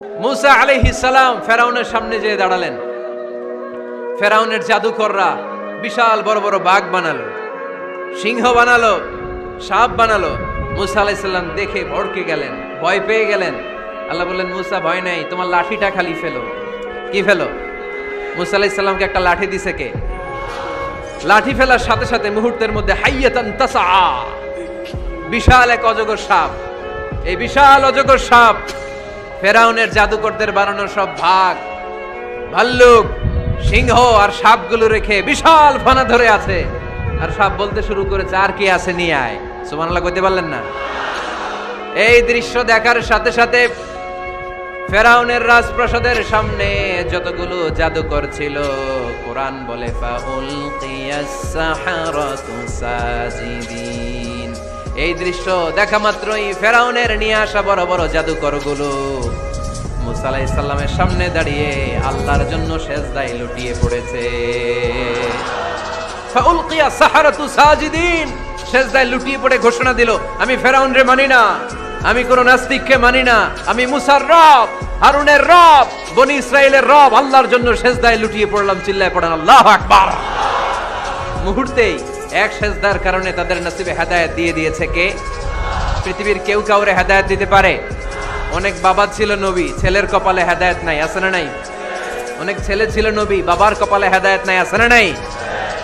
মুসা আলাইহিস সালাম ফেরাউনের সামনে যেয়ে দাঁড়ালেন। ফেরাউনের জাদুকররা বিশাল বড় বড় বাঘ বানালো, সিংহ বানালো, সাপ বানালো। মুসা আলাইহিস সালাম দেখে ভড়কে গেলেন, ভয় পেয়ে গেলেন। আল্লাহ বললেন, মুসা ভয় নাই, তোমার লাঠিটা খালি ফেলো। কি ফেলো? মুসা আলাইহিস সালামকে একটা লাঠি দিছে কে? লাঠি ফেলার সাথে সাথে মুহূর্তের মধ্যে হাইয়াতান তাসআ, বিশাল এক অজগর সাপ। এই বিশাল অজগর সাপ ফেরাউনের জাদুকরদের বানানো সব ভাগ, ভাল্লুক, সিংহ আর সাপগুলো রেখে বিশাল ফানা ধরে আছে। আর সাপ বলতে শুরু করেছে, আর কি আছে নিয়ে আয়। সুবহানাল্লাহ কইতে পারলেন না? এই দৃশ্য দেখার সাথে সাথে ফেরাউনের রাজপ্রাসাদের সামনে যতগুলো জাদুকর ছিল, কোরআন বলে ফাউলকিয়াস সাহারাতু সাজিদিন। এই দৃশ্য দেখা মাত্রই ফেরাউনের নিয়ে আসা বড় বড় জাদুকরগুলো মুসা আলাইহিস সালামের সামনে দাঁড়িয়ে আল্লাহর জন্য সেজদায় লুটিয়ে পড়েছে। ফাউলকিয়াস সাহারাতু সাজিদিন, সেজদায় লুটিয়ে পড়ে ঘোষণা দিল, আমি ফেরাউনরে মানি না, আমি কোন নাস্তিককে মানি না, আমি মুসার রব, হারুনের রব, বনি ইসরাইলের রব, আল্লাহর জন্য সেজদায় লুটিয়ে পড়লাম। চিল্লায় পড়েন আল্লাহু আকবার। মুহূর্তেই এক সেজদার কারণে তাদের নসিবে হেদায়েত দিয়ে দিয়েছে কে? পৃথিবীর কেউ কাউরে হেদায়েত দিতে পারে? অনেক বাবা ছিল নবী, ছেলের কপালে হেদায়েত নাই, আছে না নাই? অনেক ছেলে ছিল নবী, বাবার কপালে হেদায়েত নাই, আছে না নাই?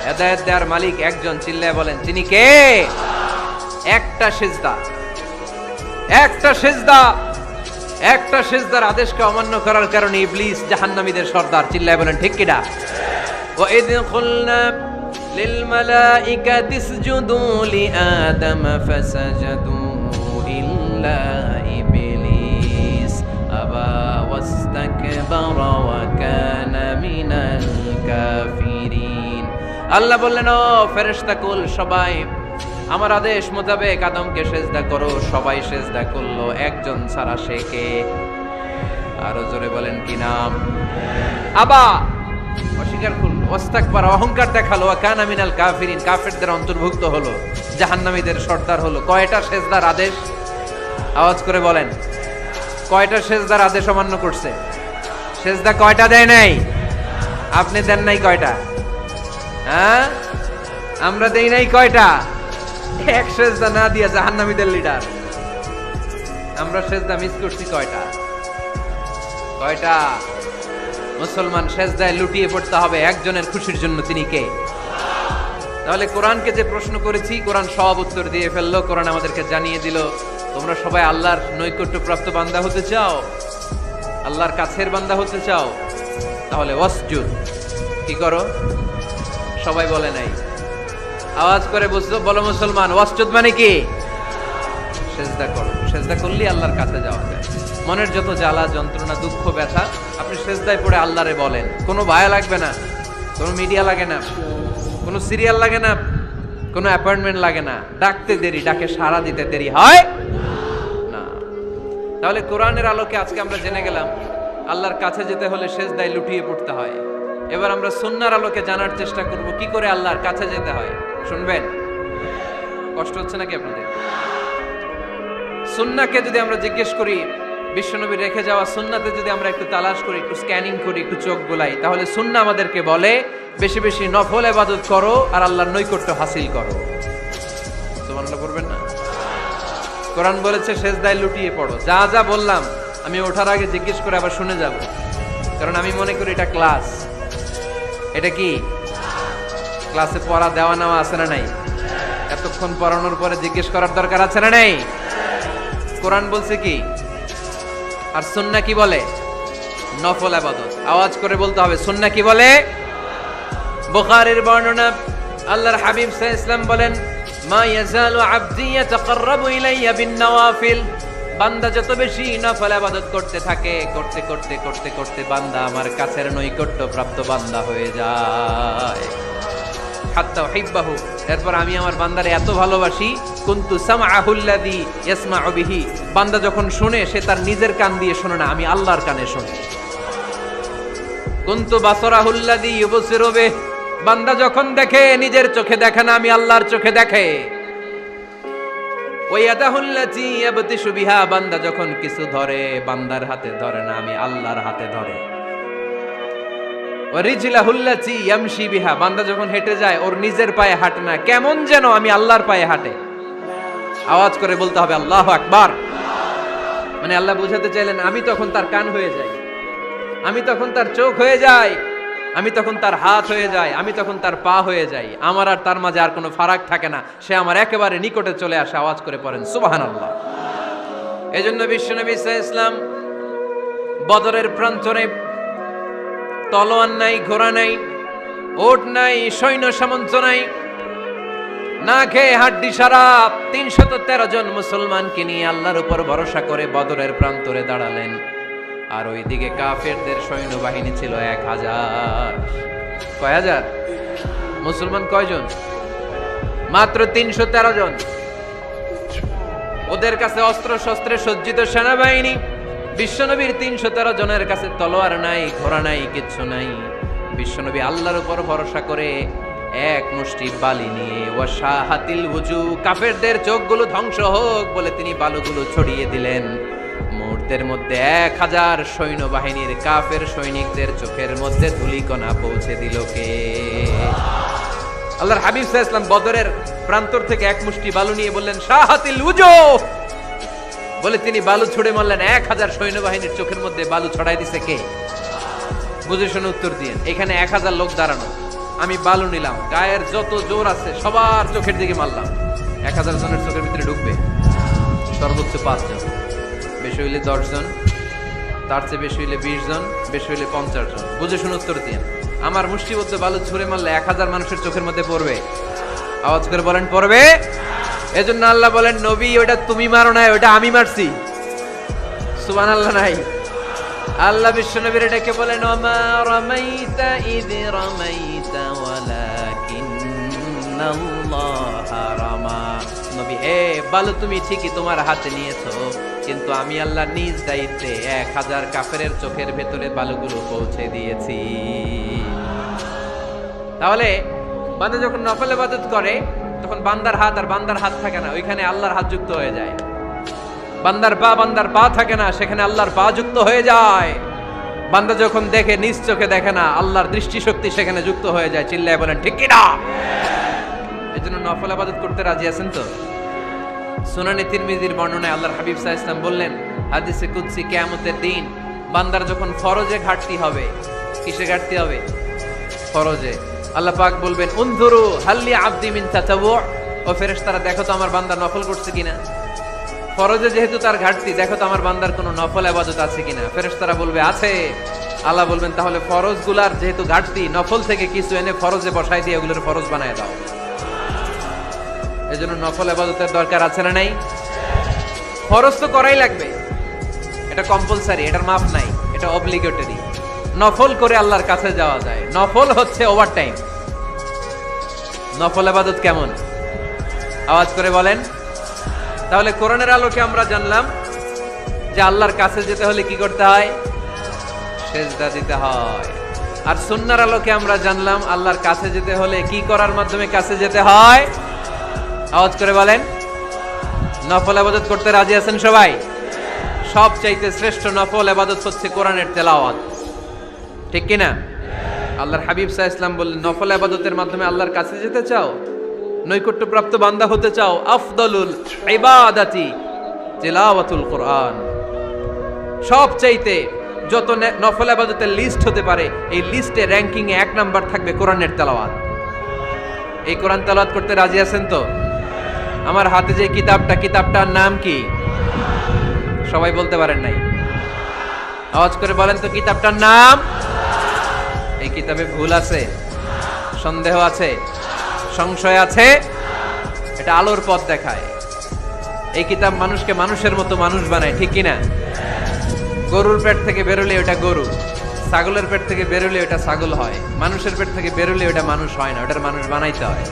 হেদায়েত দেওয়ার মালিক একজন, চিল্লায় বলেন তিনি কে? একটা সিজদা, একটা সিজদা, একটা সিজদার আদেশকে অমান্য করার কারণে ইবলিস জাহান্নামীদের সর্দার। চিল্লায় বলেন ঠিক কিনা? ওয়া ইয কুলনা লিল মালাইকাতি ইসজুদু লিআদম ফাসাজাদু ইল্লা ইবলিস আবা ওয়াস্তাকবারা ওয়া কানা মিনাল কাফিরিন। আল্লাহ বললেন, ও ফেরেশতাকুল সবাই আমার আদেশ মোতাবেক আদমকে সেজদা করো। সবাই সেজদা করলো, একজন ছাড়া, সে কে? আরো জোরে বলেন কি নাম? আবা, অস্বীকার করলো, ওয়াস্তাকবারা, অহংকার দেখালো, ওয়া কানা মিনাল কাফিরিন, কাফেরদের অন্তর্ভুক্ত হলো, জাহান্নামীদের সর্দার হলো। কয়টা সেজদার আদেশ? আওয়াজ করে বলেন, কয়টা সেজদার আদেশ অমান্য করছে? সেজদা কয়টা দেয় নাই? আপনি দেন নাই কয়টা? হ্যাঁ, আমরা দেই নাই কয়টা? এক সেজদা না দিয়া জাহান্নামীদের লিডার। আমরা সেজদা মিস করছি কয়টা? কয়টা? মুসলমান সেজদায় লুটিয়ে পড়তে হবে একজনের খুশির জন্য, তিনি কে? তাহলে কোরআনকে যে প্রশ্ন করেছি, কোরআন সব উত্তর দিয়ে ফেললো। কোরআন আমাদেরকে জানিয়ে দিল, তোমরা সবাই আল্লাহর নৈকট্যপ্রাপ্ত বান্দা হতে চাও, আল্লাহর কাছের বান্দা হতে চাও, তাহলে ওয়াসজুদ, কি করো? সবাই বলে নাই, আওয়াজ করে বুঝলো, বলো মুসলমান, ওয়াসজুদ মানে কি? সেজদা করো। সেজদা করলেই আল্লাহর কাছে যাওয়া যায়। মনের যত জ্বালা যন্ত্রণা দুঃখ ব্যথা আপনি সেজদায় পড়ে আল্লাহরে বলেন। কোনো ভায়া লাগবে না, কোনো মিডিয়া লাগে না, কোনো সিরিয়াল লাগে না, কোনো অ্যাপয়েন্টমেন্ট লাগে না। ডাকতে দেরি, ডাকে সাড়া দিতে দেরি হয় না। তাহলে কোরআনের আলোকে আজকে আমরা জেনে গেলাম আল্লাহর কাছে যেতে হলে সেজদায় লুটিয়ে পড়তে হয়। এবার আমরা সুন্নাহর আলোকে জানার চেষ্টা করব কি করে আল্লাহর কাছে যেতে হয়। শুনবেন? কষ্ট হচ্ছে নাকি আপনাদের? সুন্নাহকে যদি আমরা জিজ্ঞেস করি, বিশ্বনবী রেখে যাওয়া সুন্নাতে যদি আমরা একটু তালাশ করি, একটু স্ক্যানিং করি, একটু চোখ বোলাই, তাহলে সুন্নাহ আমাদেরকে বলে বেশি বেশি নফল ইবাদত করো আর আল্লাহর নৈকট্য হাসিল করো। সুবহানাল্লাহ করবেন না? কোরআন বলেছে সেজদায় লুটিয়ে পড়ো। যা যা বললাম আমি ওঠার আগে জিজ্ঞেস করে আবার শুনে যাব, কারণ আমি মনে করি এটা ক্লাস। এটা কি ক্লাসে পড়া দেওয়া নেওয়া আছে না নাই? এতক্ষণ পড়ানোর পরে জিজ্ঞেস করার দরকার আছে না নাই? কোরআন বলছে কি আর সুন্নাহ কি বলে? নফল ইবাদত। আওয়াজ করে বলতে হবে, সুন্নাহ কি বলে? বুখারীর বর্ণনা, আল্লাহর হাবিব সাল্লাল্লাহু আলাইহি ওয়াসাল্লাম বলেন, মা ইয়াজালু আবদি ইয়াতাকাররাবু ইলাইয়া বিন নওয়াফিল, বান্দা যত বেশি নফল ইবাদত করতে থাকে, করতে করতে করতে করতে বান্দা আমার কাছের নৈকট্য প্রাপ্ত বান্দা হয়ে যায়। হাত্তা উহিব্বাহু, এরপর আমি আমার বান্দারে এত ভালোবাসি, কুনতু সামআহুল্লাযী ইয়াসমাউ বিহি, বান্দা যখন শুনে সে তার নিজের কান দিয়ে শুনে না, আমি আল্লাহর কানে শুনি। কুনতু বাসারাহুল্লাযী ইউবসিরু বিহি, বান্দা যখন দেখে নিজের চোখে দেখে না, আমি আল্লাহর চোখে দেখে। ওয়ায়াদাহুল্লাতী ইয়াবতিশু বিহা, বান্দা যখন কিছু ধরে বান্দার হাতে ধরে না, আমি আল্লাহর হাতে ধরে। ওয়ারিজলাহুল্লাতী ইয়ামশি বিহা, বান্দা যখন হেঁটে যায় ওর নিজের পায়ে হাঁটে না, কেমন যেন আমি আল্লাহর পায়ে হাঁটে। আওয়াজ করে বলতে হবে আল্লাহু আকবার। মানে আল্লাহ বুঝাতে চাইলেন আমি তখন তার কান হয়ে যাই, আমি তখন তার চোখ হয়ে যাই, আমি তখন তার হাত হয়ে যাই, আমি তখন তার পা হয়ে যাই। আমার আর তার মাঝে আর কোনো ফারাক থাকে না, সে আমার একেবারে নিকটে চলে আসে। আওয়াজ করে পড়েন সুবহানাল্লাহ। এজন্য বিশ্বনবী সাল্লাল্লাহু আলাইহি ওয়াসাল্লাম বদরের প্রান্তরে তলোয়ার নাই, ঘোড়া নাই, ওট নাই, সৈন্য সামন্ত নাই, না খেয়ে হাড্ডি সারা 313 জন মুসলমানকে নিয়ে আল্লাহর উপর ভরসা করে বদরের প্রান্তরে দাঁড়ালেন। আর ওইদিকে কাফেরদের সৈন্যবাহিনী ছিল 1000। কয় হাজার? মুসলমান কয়জন? মাত্র 313 জন। ওদের কাছে অস্ত্র শস্ত্রে সজ্জিত সেনাবাহিনী। বিশ্বনবীর 313 জনের কাছে তলোয়ার নাই, ঘোড়া নাই, কিচ্ছু নাই। বিশ্বনবী আল্লাহর উপর ভরসা করে এক মুষ্টি বালি নিয়ে ওয়াশাহাতিল ওযু, কাফেরদের চোখগুলো ধ্বংস হোক বলে তিনি বালুগুলো ছড়িয়ে দিলেন। মুহূর্তের মধ্যে 1000 সৈন্যবাহিনীর কাফের সৈনিকদের চোখের মধ্যে ধূলিকণা পৌঁছে দিল কে? আল্লাহর হাবিব সাল্লাল্লাহু আলাইহি ওয়াসাল্লাম বদরের প্রান্তর থেকে এক মুষ্টি বালু নিয়ে বললেন শাহাতিল ওযু বলে তিনি বালু ছুড়ে মারলেন। 1000 সৈন্যবাহিনীর চোখের মধ্যে বালু ছড়াই দিছে কে? বুঝে শুনে উত্তর দিয়েন। এখানে 1000 লোক দাঁড়ানো, আমি বালু নিলাম, গায়ের যত জোর আছে সবার চোখের দিকে মারলাম। 1000 জনের চোখের ভিতরে ঢুকবে সর্বোচ্চ 5 জন, বেশি হইলে 10 জন, তার চেয়ে বেশি হইলে 20 জন, বেশি হইলে 50 জন। বুঝে শুনে উত্তর দিয়েন। আমার মুষ্টিবদ্ধ বালু ছুঁড়ে মারলে 1000 মানুষের চোখের মধ্যে পড়বে? আওয়াজ করে বলেন পড়বে। এজন্য আল্লাহ বলেন নবী ওটা তুমি মারো নাই, ওটা আমি মারছি। সুবহানাল্লাহ নাই? আল্লাহ বিশ্বনবীর এটাকে বলেন ওমা রামাইতা ইয রামাইতা ওয়ালাকিন্নাল্লাহা রামা। নবী বালু তুমি ঠিকই তোমার হাতে নিয়েছো, কিন্তু আমি আল্লাহ নিজ দায়িত্বে 1000 কাফেরের চোখের ভেতরে বালুগুলো পৌঁছে দিয়েছি। তাহলে বান্দা যখন নফল ইবাদত করে তখন বান্দার হাত আর বান্দার হাত থাকে না, ওইখানে আল্লাহর হাত যুক্ত হয়ে যায়। বান্দার পা থাকে না, সেখানে আল্লাহর পা যুক্ত হয়ে যায়। বান্দা যখন দেখে নিজ চোখে দেখে না, আল্লাহর দৃষ্টিশক্তি সেখানে যুক্ত হয়ে যায়। চিল্লায় বলেন ঠিক কি না? এজন্য নফল ইবাদত করতে রাজি আছেন তো? সুনানে তিরমিজির বর্ণনায় আল্লাহর হাবিব সাল্লাল্লাহু আলাইহি ওয়াসাল্লাম বললেন হাদিসে কুদসি কিয়ামতের দিন বান্দার যখন ফরজে ঘাটতি হবে, কিসে ঘাটতি হবে? ফরজে। আল্লাহ পাক বলবেন উনজুরু হাল্লি আবদি মিন তাতাওয়ু, ও ফেরেশতারা দেখো তো আমার বান্দা নফল করছে কিনা। ফরজে যেহেতু তার ঘাটতি, দেখো তো আমার বান্দার কোনো নফল ইবাদত আছে কিনা। ফেরেশতারা বলবে আছে। আল্লাহ বলবেন তাহলে ফরজগুলার যেহেতু ঘাটতি, নফল থেকে কিছু এনে ফরজে বসাই দিয়ে ওগুলোর ফরজ বানায় দাও। এজন্য নফল ইবাদতের দরকার আছে না নাই? ফরজ তো করাই লাগবে, এটা কম্পালসারি, এটার মাফ নাই, এটা অব্লিগেটরি। নফল করে আল্লাহর কাছে যাওয়া যায়। নফল হচ্ছে ওভারটাইম। নফল ইবাদত কেমন? আওয়াজ করে বলেন। তাহলে কোরআনের আলোকে আমরা জানলাম যে আল্লাহর কাছে যেতে হলে কি করতে হয়? সেজদা দিতে হয়। আর সুন্নাহর আলোকে আমরা জানলাম আল্লাহর কাছে যেতে হলে কি করার মাধ্যমে কাছে যেতে হয়? আওয়াজ করে বলেন। নফল ইবাদত করতে রাজি আছেন সবাই? সবচাইতে শ্রেষ্ঠ নফল ইবাদত হচ্ছে কোরআনের তেলাওয়াত, ঠিক কি না? আল্লাহর হাবিব সাল্লাল্লাহু আলাইহি ওয়াসাল্লাম বললেন নফল ইবাদতের মাধ্যমে আল্লাহর কাছে যেতে চাও, নৈকট্যপ্রাপ্ত বান্দা হতে চাও, আফদলুল ইবাদাতি তিলাওয়াতুল কোরআন। সবচাইতে যত নফল ইবাদতের লিস্ট হতে পারে, এই লিস্টে র‍্যাঙ্কিং এ 1 নাম্বার থাকবে কোরআনের তেলাওয়াত। এই কোরআন তেলাওয়াত করতে রাজি আছেন তো? আমার হাতে যে কিতাবটার নাম কি? সবাই বলতে পারেন নাই? আওয়াজ করে বলেন তো কিতাবটার নাম। এই কিতাবে ভুল আছে, সন্দেহ আছে, সংশয় আছে? এটা আলোর পথ দেখায়। এই কিতাব মানুষকে মানুষের মতো মানুষ বানায়, ঠিক কিনা? গরুর পেট থেকে বেরোলে ওটা গরু, ছাগলের পেট থেকে বেরোলে ওটা ছাগল হয়, মানুষের পেট থেকে বেরোলে ওটা মানুষ হয় না, ওটার মানুষ বানাইতে হয়।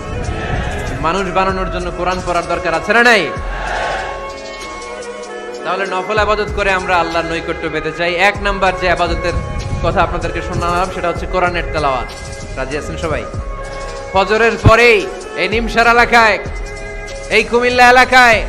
মানুষ বানানোর জন্য কোরআন পড়ার দরকার আছে না নাই? তাহলে নফল ইবাদত করে আমরা আল্লাহর নৈকট্য পেতে চাই। 1 নাম্বার যে ইবাদতের কথা আপনাদেরকে শোনালাম সেটা হচ্ছে কোরআনের তেলাওয়াত। রাজি আছেন সবাই? ফজরের পরেই এই নিমসার এলাকায়, এই কুমিল্লা এলাকায়